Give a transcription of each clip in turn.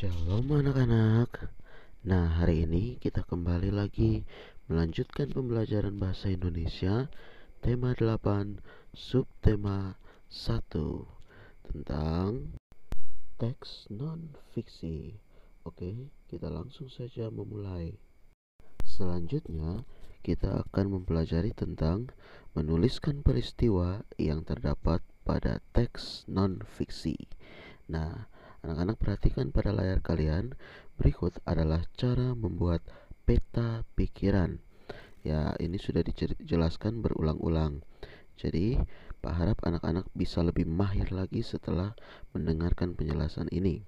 Shalom anak-anak. Nah, hari ini kita kembali lagi melanjutkan pembelajaran bahasa Indonesia tema 8 subtema 1 tentang teks non-fiksi. Oke, kita langsung saja memulai. Selanjutnya, kita akan mempelajari tentang menuliskan peristiwa yang terdapat pada teks non-fiksi. Nah, anak-anak perhatikan pada layar kalian. Berikut adalah cara membuat peta pikiran. Ya, ini sudah dijelaskan berulang-ulang. Jadi, Pak harap anak-anak bisa lebih mahir lagi setelah mendengarkan penjelasan ini.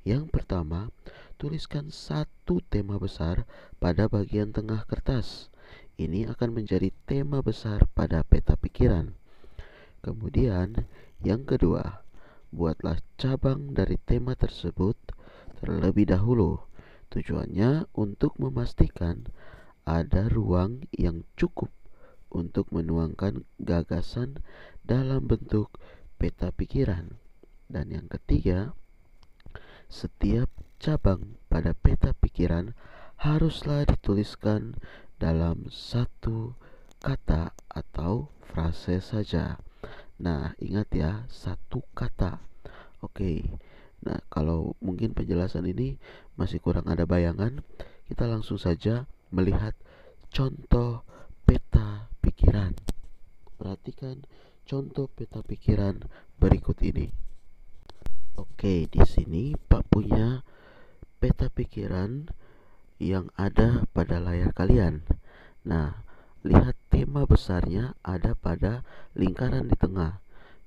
Yang pertama, tuliskan satu tema besar pada bagian tengah kertas. Ini akan menjadi tema besar pada peta pikiran. Kemudian, yang kedua, buatlah cabang dari tema tersebut terlebih dahulu. Tujuannya untuk memastikan ada ruang yang cukup untuk menuangkan gagasan dalam bentuk peta pikiran. Dan yang ketiga, setiap cabang pada peta pikiran haruslah dituliskan dalam satu kata atau frase saja. Nah, ingat ya, satu kata. Oke. Nah, kalau mungkin penjelasan ini masih kurang ada bayangan, kita langsung saja melihat contoh peta pikiran. Perhatikan contoh peta pikiran berikut ini. Oke, di sini Pak punya peta pikiran yang ada pada layar kalian. Nah, lihat tema besarnya ada pada lingkaran di tengah,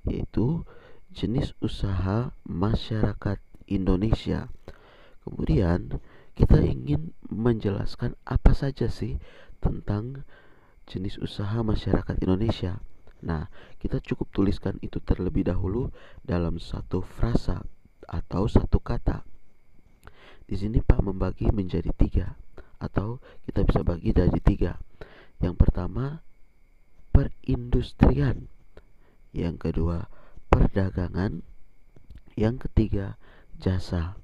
yaitu jenis usaha masyarakat Indonesia. Kemudian kita ingin menjelaskan apa saja sih tentang jenis usaha masyarakat Indonesia. Nah, kita cukup tuliskan itu terlebih dahulu dalam satu frasa atau satu kata. Di sini Pak membagi menjadi 3, atau kita bisa bagi dari 3. Yang pertama, perindustrian. Yang kedua, perdagangan. Yang ketiga, jasa.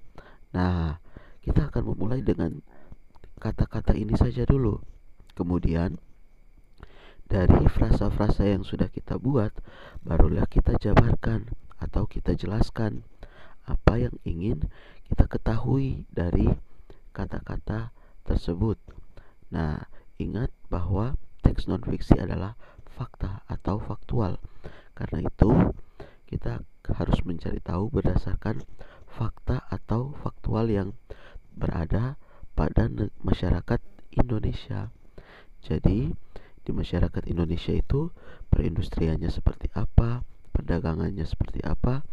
Nah, kita akan memulai dengan kata-kata ini saja dulu. Kemudian, dari frasa-frasa yang sudah kita buat, barulah kita jabarkan atau kita jelaskan apa yang ingin kita ketahui dari kata-kata tersebut. Nah, ingat bahwa teks non-fiksi adalah fakta atau faktual. Karena itu, kita harus mencari tahu berdasarkan fakta atau faktual yang berada pada masyarakat Indonesia. Jadi, di masyarakat Indonesia itu perindustriannya seperti apa, perdagangannya seperti apa,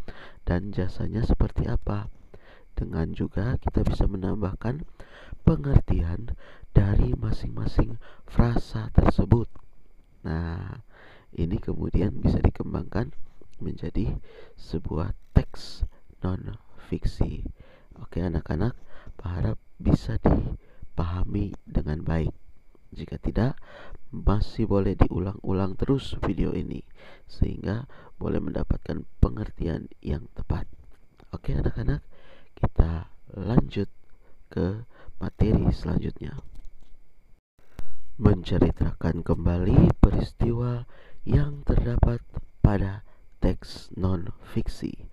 dan jasanya seperti apa. Dengan juga kita bisa menambahkan pengertian dari masing-masing frasa tersebut. Nah, ini kemudian bisa dikembangkan menjadi sebuah teks non-fiksi. Oke anak-anak, Pak harap bisa dipahami dengan baik. Jika tidak, masih boleh diulang-ulang terus video ini sehingga boleh mendapatkan pengertian yang tepat. Oke anak-anak, kita lanjut ke materi selanjutnya. Menceritakan kembali peristiwa yang terdapat pada teks non-fiksi.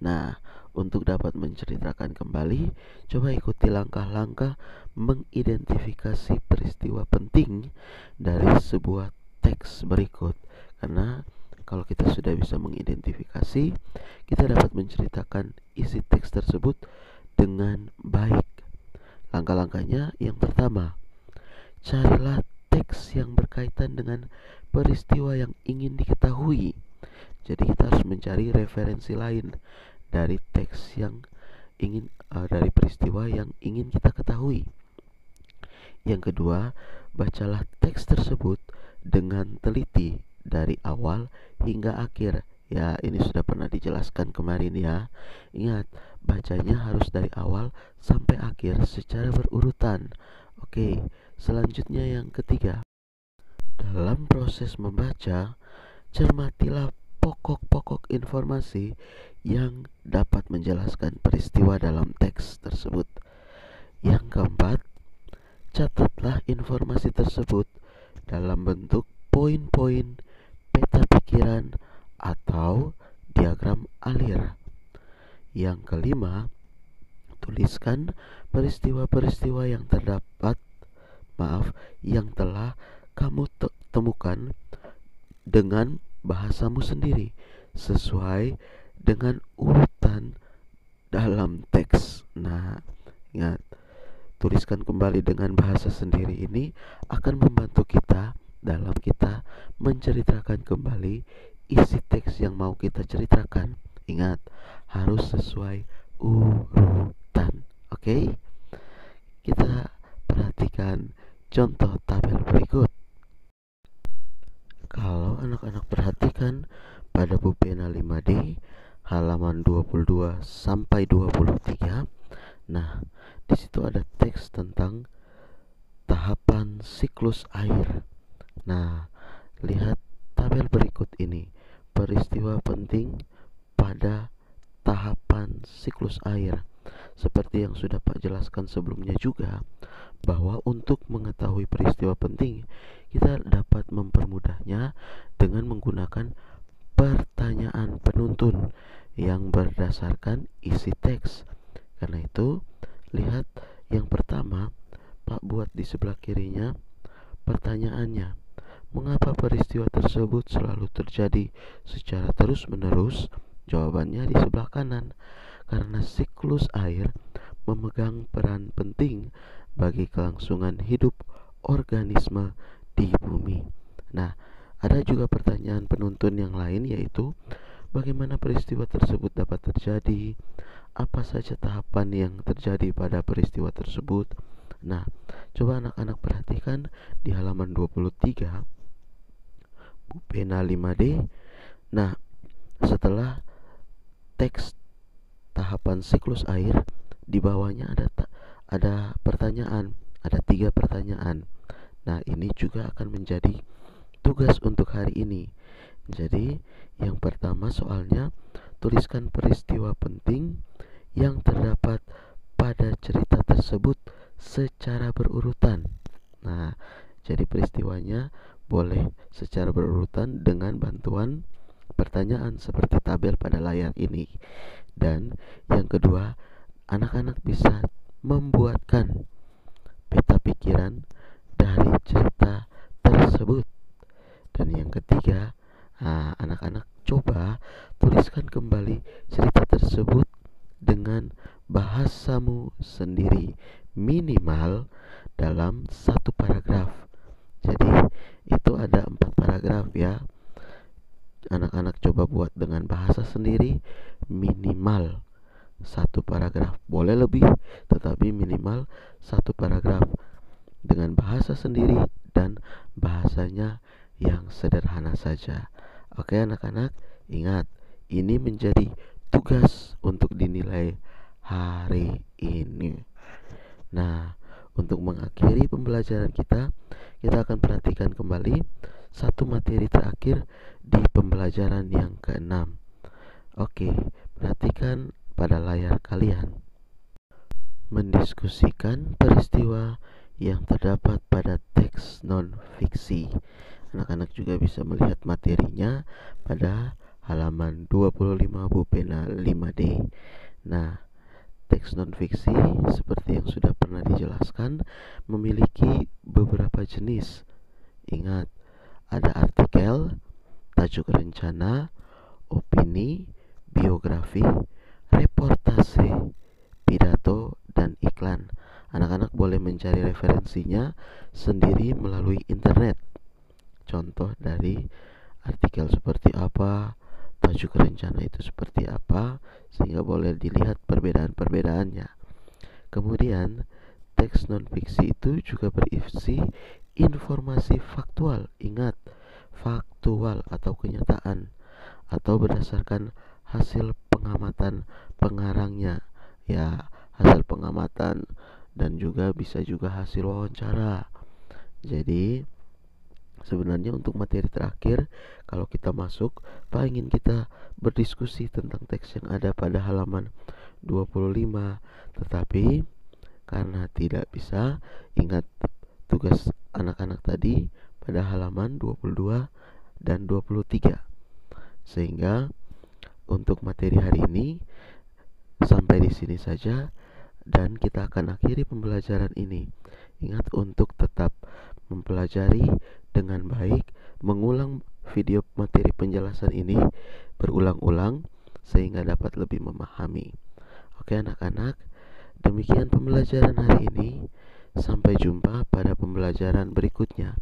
Nah, untuk dapat menceritakan kembali, coba ikuti langkah-langkah mengidentifikasi peristiwa penting dari sebuah teks berikut. Karena kalau kita sudah bisa mengidentifikasi, kita dapat menceritakan isi teks tersebut dengan baik. Langkah-langkahnya, yang pertama, carilah teks yang berkaitan dengan peristiwa yang ingin diketahui. Jadi kita harus mencari referensi lain dari teks yang ingin dari peristiwa yang ingin kita ketahui. Yang kedua, bacalah teks tersebut dengan teliti dari awal hingga akhir. Ya, ini sudah pernah dijelaskan kemarin ya. Ingat, bacanya harus dari awal sampai akhir secara berurutan. Oke, selanjutnya yang ketiga. Dalam proses membaca, cermatilah pokok-pokok informasi yang dapat menjelaskan peristiwa dalam teks tersebut. Yang keempat, catatlah informasi tersebut dalam bentuk poin-poin, peta pikiran, atau diagram alir. Yang kelima, tuliskan peristiwa-peristiwa yang telah kamu temukan dengan bahasamu sendiri sesuai dengan urutan dalam teks. Nah, ingat, tuliskan kembali dengan bahasa sendiri ini akan membantu kita dalam kita menceritakan kembali isi teks yang mau kita ceritakan. Ingat, harus sesuai urutan. Oke? Kita perhatikan contoh tabel berikut. Kalau anak-anak perhatikan pada buku pena 5D halaman 22 sampai 23, nah, di situ ada teks tentang tahapan siklus air. Nah, lihat tabel berikut ini. Peristiwa penting pada tahapan siklus air. Seperti yang sudah Pak jelaskan sebelumnya juga, bahwa untuk mengetahui peristiwa penting, kita dapat mempermudahnya dengan menggunakan pertanyaan penuntun yang berdasarkan isi teks. Karena itu, lihat yang pertama, Pak buat di sebelah kirinya pertanyaannya. Mengapa peristiwa tersebut selalu terjadi secara terus-menerus? Jawabannya di sebelah kanan. Karena siklus air memegang peran penting bagi kelangsungan hidup organisme di bumi. Nah, ada juga pertanyaan penuntun yang lain, yaitu bagaimana peristiwa tersebut dapat terjadi, apa saja tahapan yang terjadi pada peristiwa tersebut. Nah, coba anak-anak perhatikan di halaman 23 buku pena 5D. Nah, setelah teks tahapan siklus air, di bawahnya ada pertanyaan, ada 3 pertanyaan. Nah, ini juga akan menjadi tugas untuk hari ini. Jadi, yang pertama soalnya, tuliskan peristiwa penting yang terdapat pada cerita tersebut secara berurutan. Nah, jadi peristiwanya boleh secara berurutan dengan bantuan pertanyaan seperti tabel pada layar ini. Dan yang kedua, anak-anak bisa membuatkan peta pikiran dari cerita tersebut. Dan yang ketiga, anak-anak coba tuliskan kembali cerita tersebut dengan bahasamu sendiri, minimal dalam 1 paragraf. Jadi itu ada 4 paragraf ya. Anak-anak coba buat dengan bahasa sendiri, minimal 1 paragraf. Boleh lebih, tetapi minimal 1 paragraf dengan bahasa sendiri dan bahasanya yang sederhana saja. Oke anak-anak, ingat, ini menjadi tugas untuk dinilai hari ini. Nah, untuk mengakhiri pembelajaran kita akan perhatikan kembali satu materi terakhir di pembelajaran yang ke-6. Oke, perhatikan pada layar kalian. Mendiskusikan peristiwa yang terdapat pada teks non-fiksi. Anak-anak juga bisa melihat materinya pada halaman 25 buku pena 5D. Nah, teks non-fiksi seperti yang sudah pernah dijelaskan memiliki beberapa jenis. Ingat, ada artikel, tajuk rencana, opini, biografi, reportase, pidato, dan iklan. Anak-anak boleh mencari referensinya sendiri melalui internet. Contoh dari artikel seperti apa, tajuk rencana itu seperti apa, sehingga boleh dilihat perbedaan-perbedaannya. Kemudian, teks non-fiksi itu juga berisi informasi faktual. Ingat, faktual atau kenyataan, atau berdasarkan hasil pengamatan pengarangnya. Ya, hasil pengamatan dan juga bisa juga hasil wawancara. Jadi, Sebenarnya untuk materi terakhir, kalau kita masuk, Pak ingin kita berdiskusi tentang teks yang ada pada halaman 25. Tetapi karena tidak bisa ingat tugas anak-anak tadi pada halaman 22 dan 23. Sehingga untuk materi hari ini sampai di sini saja dan kita akan akhiri pembelajaran ini. Ingat untuk tetap mempelajari dengan baik, mengulang video materi penjelasan ini berulang-ulang sehingga dapat lebih memahami. Oke anak-anak, demikian pembelajaran hari ini. Sampai jumpa pada pembelajaran berikutnya.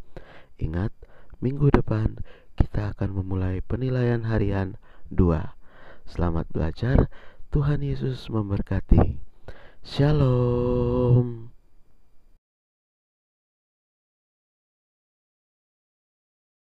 Ingat, minggu depan kita akan memulai penilaian harian 2. Selamat belajar, Tuhan Yesus memberkati. Shalom.